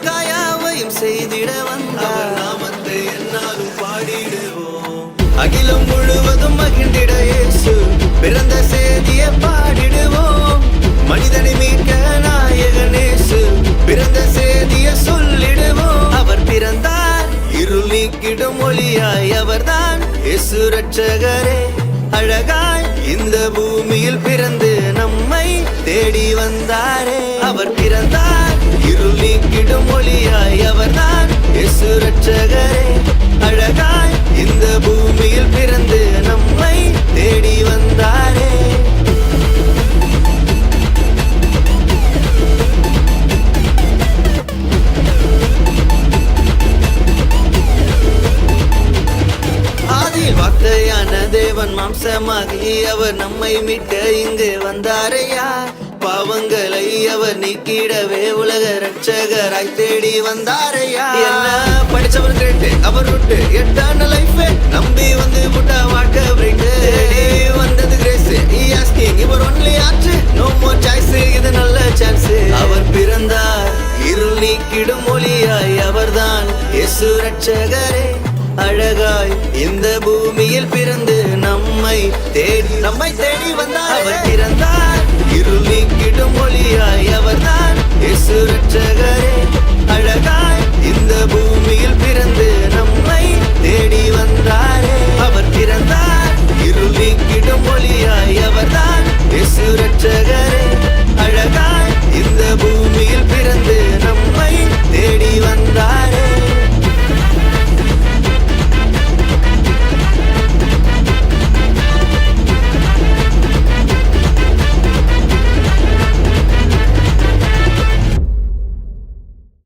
நமக்காய் யாவையும் செய்திட வந்தார். நாமத்தை என்னாலும் பாடிடுவோம். அகிலம் முழுவதும் மகிழ்ந்திட இயேசு பிறந்த செய்தியை பாடிடுவோம். மனிதனை மீட்க நாயகன் இயேசு பிறந்த செய்தியை சொல்லிடுவோம். அவர் பிறந்தார் இருள் நீக்கிடும் ஒளியாய், அவர்தான் இயேசு ரட்சகரே. அழகாய் இந்த பூமியில் பிறந்து நம்மை தேடி வந்தாரே. அவர் பிறந்தார் இருள் நீக்கிடும் ஒளியாய், அவர்தான் இயேசு ரட்சகரே. அழகாய் இந்த பூமியில் பிறந்து நம்மை தேடி வந்தாரே. ஆதியில் வார்த்தையான தேவன் மாம்சமாகி அவர் நம்மை மீட்க இங்கு வந்தாரையா. பாவங்களை அவர் நீக்கிடவே உலக ரட்சகராய் தேடி வந்தாரையா. என்ன படிச்சவர் கிரேட்டு, அவர் விட்டு எட்டான லைஃப் நம்பி வந்து புட்டா வாழ்க்கை பிரேக் வந்தது கிரேஸ். இவர் ஒன்லி ஆச்சு, நோ மோர் சாய்ஸ், இது நல்ல சான்ஸ். அவர் பிறந்தார் இருள் நீக்கிடும் ஒளியாய், அவர்தான் இயேசு ரட்சகரே. அழகாய் இந்த பூமியில் பிறந்து நம்மை தேடி வந்தார். அவர் பிறந்தார் இருள் நீக்கிடும் ஒளியாய், அவர்தான் இயேசு ரட்சகரே.